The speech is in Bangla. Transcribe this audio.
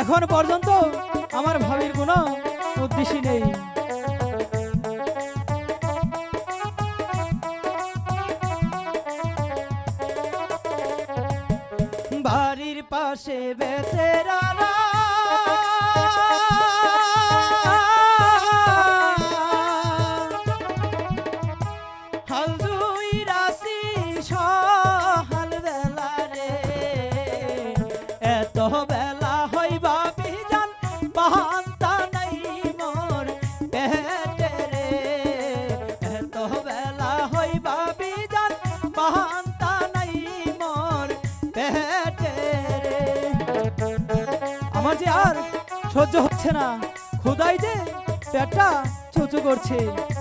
এখন পর্যন্ত আমার ভাবির কোনো উদ্দেশ্য নেই। বাড়ির পাশে বেতেরারা হাল দুই রাশি সহাল বেলা রে, এত বেলা হইবা বিজান পান্তা নাই মোর পেটে রে, এত বেলা হইবা বিজান পান্তা নাই মোর পেটে রে। আমার যে আর সহ্য হচ্ছে না, খোদাই যে পেটটা চুচু করছে।